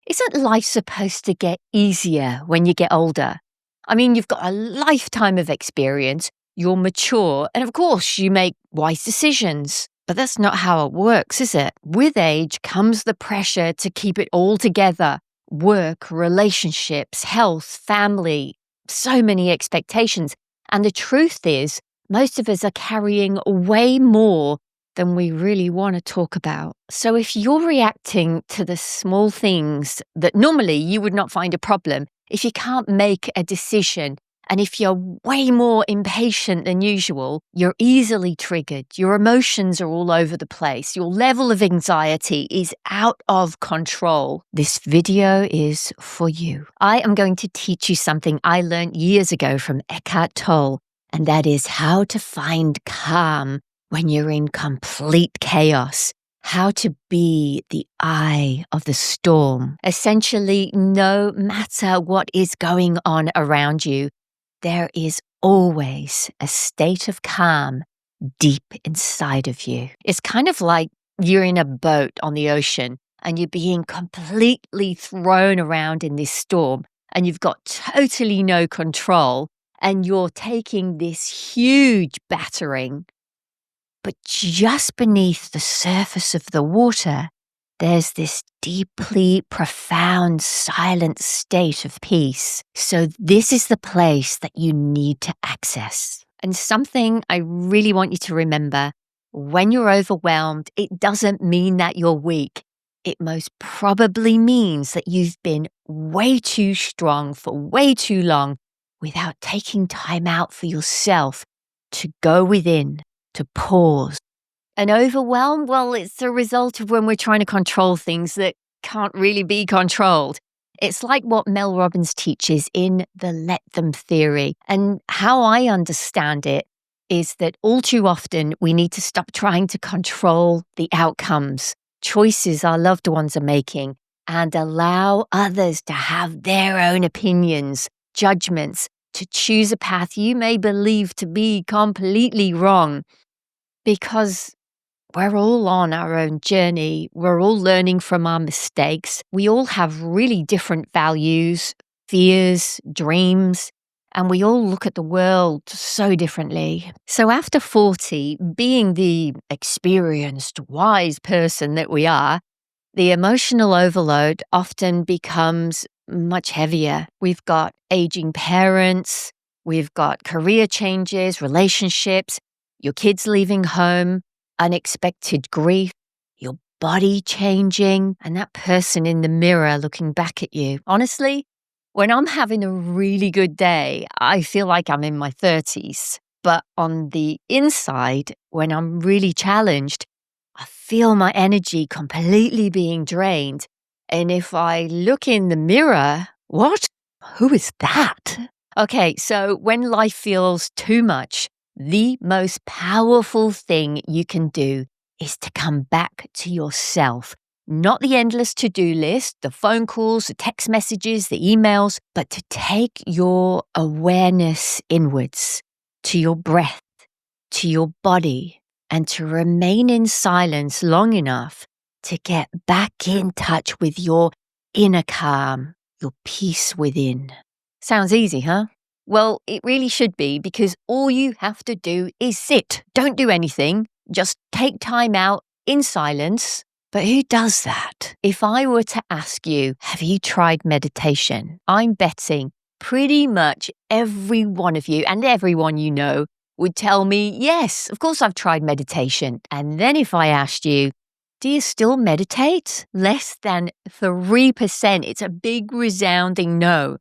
Isn't life supposed to get easier when you get older? I mean, you've got a lifetime of experience, you're mature, and of course, you make wise decisions. But that's not how it works, is it? With age comes the pressure to keep it all together: work, relationships, health, family, so many expectations. And the truth is, most of us are carrying way more than we really want to talk about. So if you're reacting to the small things that normally you would not find a problem, if you can't make a decision, and if you're way more impatient than usual, you're easily triggered, your emotions are all over the place, your level of anxiety is out of control, this video is for you. I am going to teach you something I learned years ago from Eckhart Tolle, and that is how to find calm when you're in complete chaos, how to be the eye of the storm. Essentially, no matter what is going on around you, there is always a state of calm deep inside of you. It's kind of like you're in a boat on the ocean and you're being completely thrown around in this storm and you've got totally no control and you're taking this huge battering. But just beneath the surface of the water, there's this deeply profound, silent state of peace. So this is the place that you need to access. And something I really want you to remember: when you're overwhelmed, it doesn't mean that you're weak. It most probably means that you've been way too strong for way too long without taking time out for yourself to go within, to pause. And overwhelm, well, it's a result of when we're trying to control things that can't really be controlled. It's like what Mel Robbins teaches in the Let Them theory. And how I understand it is that all too often we need to stop trying to control the outcomes, choices our loved ones are making, and allow others to have their own opinions, judgments, to choose a path you may believe to be completely wrong. Because we're all on our own journey. We're all learning from our mistakes. We all have really different values, fears, dreams, and we all look at the world so differently. So after 40, being the experienced, wise person that we are, the emotional overload often becomes much heavier. We've got aging parents, we've got career changes, relationships, your kids leaving home, unexpected grief, your body changing, and that person in the mirror looking back at you. Honestly, when I'm having a really good day, I feel like I'm in my 30s. But on the inside, when I'm really challenged, I feel my energy completely being drained. And if I look in the mirror, what? Who is that? Okay, so when life feels too much, the most powerful thing you can do is to come back to yourself. Not the endless to-do list, the phone calls, the text messages, the emails, but to take your awareness inwards, to your breath, to your body, and to remain in silence long enough to get back in touch with your inner calm, your peace within. Sounds easy, huh? Well, it really should be, because all you have to do is sit. Don't do anything. Just take time out in silence. But who does that? If I were to ask you, have you tried meditation? I'm betting pretty much every one of you and everyone you know would tell me, yes, of course I've tried meditation. And then if I asked you, do you still meditate? Less than 3%. It's a big resounding no.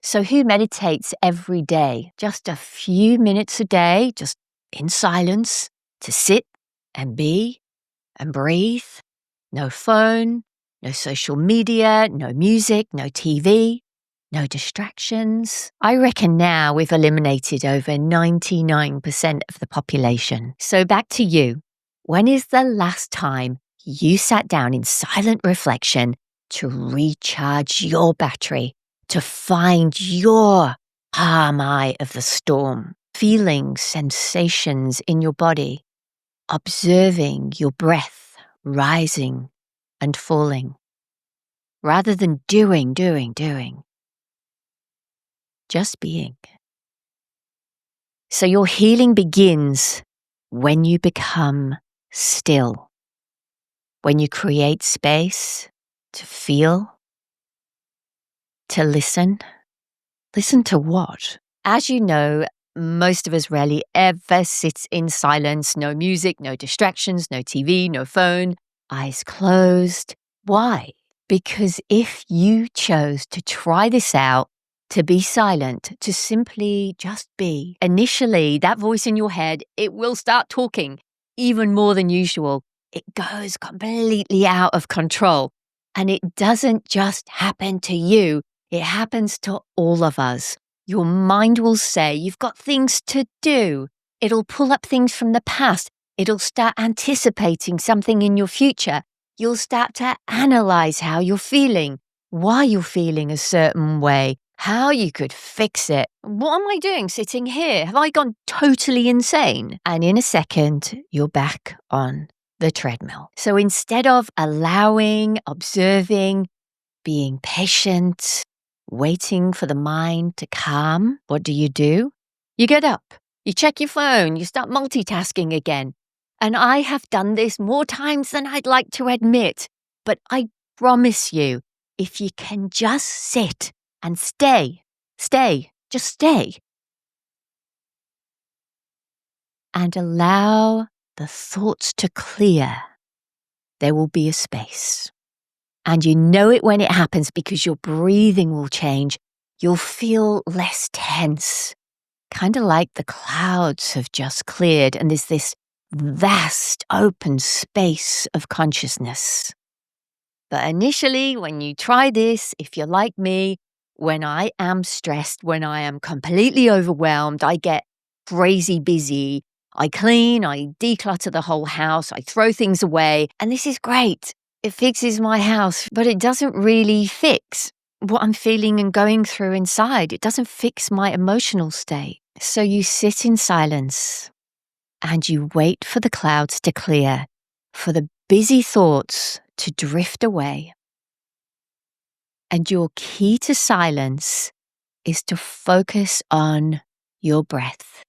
So who meditates every day? Just a few minutes a day, just in silence, to sit and be and breathe. No phone, no social media, no music, no TV, no distractions. I reckon now we've eliminated over 99% of the population. So back to you. When is the last time you sat down in silent reflection to recharge your battery, to find your calm eye of the storm, feeling sensations in your body, observing your breath rising and falling? rather than doing, just being. So your healing begins when you become still, when you create space to feel, to listen. Listen to what? As you know, most of us rarely ever sits in silence. No music, no distractions, no TV, no phone, eyes closed. Why? Because if you chose to try this out, to be silent, to simply just be, initially that voice in your head, it will start talking even more than usual. It goes completely out of control. And it doesn't just happen to you. It happens to all of us. Your mind will say, you've got things to do. It'll pull up things from the past. It'll start anticipating something in your future. You'll start to analyze how you're feeling, why you're feeling a certain way, how you could fix it. What am I doing sitting here? Have I gone totally insane? And in a second, you're back on the treadmill. So instead of allowing, observing, being patient, waiting for the mind to calm, what do? You get up, you check your phone, you start multitasking again. And I have done this more times than I'd like to admit. But I promise you, if you can just sit and stay, just stay, and allow the thoughts to clear, there will be a space. And you know it when it happens because your breathing will change. You'll feel less tense, kind of like the clouds have just cleared and there's this vast open space of consciousness. But initially, when you try this, if you're like me, when I am stressed, when I am completely overwhelmed, I get crazy busy. I clean, I declutter the whole house, I throw things away, and this is great. It fixes my house, but it doesn't really fix what I'm feeling and going through inside. It doesn't fix my emotional state. So you sit in silence and you wait for the clouds to clear, for the busy thoughts to drift away. And your key to silence is to focus on your breath,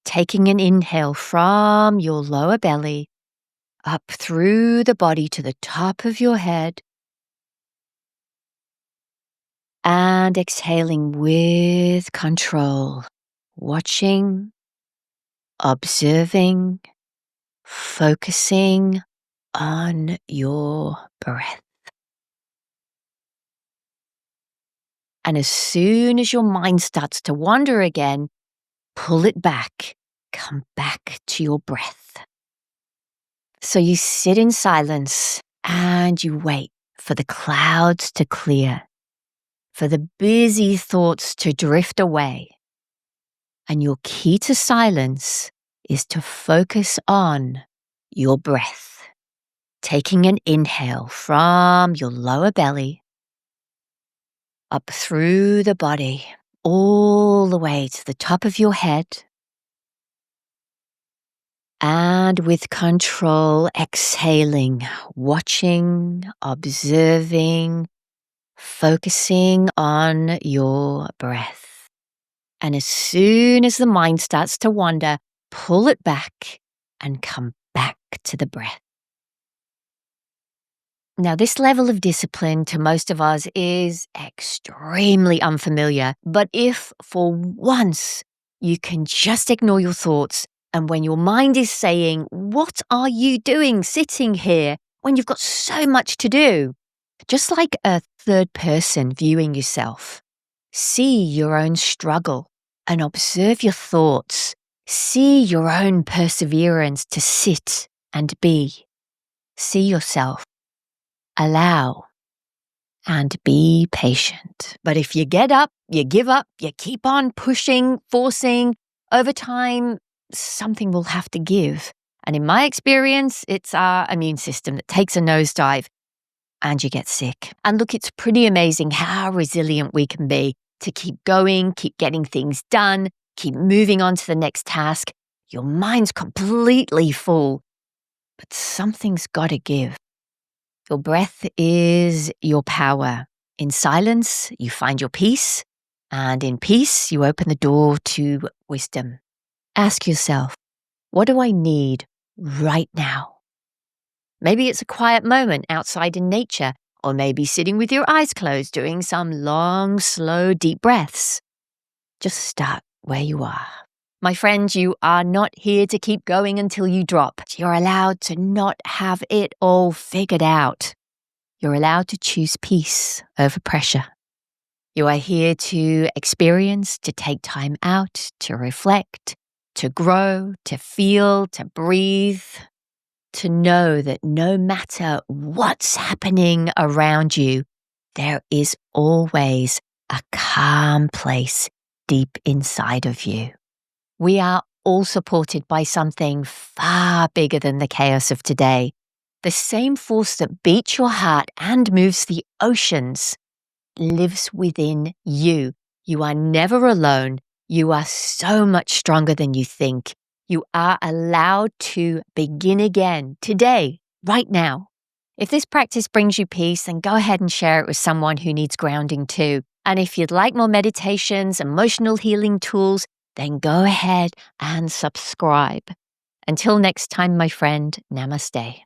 taking an inhale from your lower belly up through the body to the top of your head, and exhaling with control, watching, observing, focusing on your breath. And as soon as your mind starts to wander again, pull it back, come back to your breath. So you sit in silence and you wait for the clouds to clear, for the busy thoughts to drift away. And your key to silence is to focus on your breath, taking an inhale from your lower belly, up through the body, all the way to the top of your head. And with control, exhaling, watching, observing, focusing on your breath. And as soon as the mind starts to wander, pull it back and come back to the breath. Now, this level of discipline to most of us is extremely unfamiliar. But if for once you can just ignore your thoughts, and when your mind is saying, what are you doing sitting here when you've got so much to do? Just like a third person viewing yourself, see your own struggle and observe your thoughts. See your own perseverance to sit and be. See yourself. Allow and be patient. But if you get up, you give up, you keep on pushing, forcing, over time, something will have to give. And in my experience, it's our immune system that takes a nosedive and you get sick. And look, it's pretty amazing how resilient we can be to keep going, keep getting things done, keep moving on to the next task. Your mind's completely full, but something's got to give. Your breath is your power. In silence, you find your peace, and in peace, you open the door to wisdom. Ask yourself, what do I need right now? Maybe it's a quiet moment outside in nature, or maybe sitting with your eyes closed doing some long, slow, deep breaths. Just start where you are. My friend, you are not here to keep going until you drop. You're allowed to not have it all figured out. You're allowed to choose peace over pressure. You are here to experience, to take time out, to reflect, to grow, to feel, to breathe, to know that no matter what's happening around you, there is always a calm place deep inside of you. We are all supported by something far bigger than the chaos of today. The same force that beats your heart and moves the oceans lives within you. You are never alone. You are so much stronger than you think. You are allowed to begin again today, right now. If this practice brings you peace, then go ahead and share it with someone who needs grounding too. And if you'd like more meditations, emotional healing tools, then go ahead and subscribe. Until next time, my friend, namaste.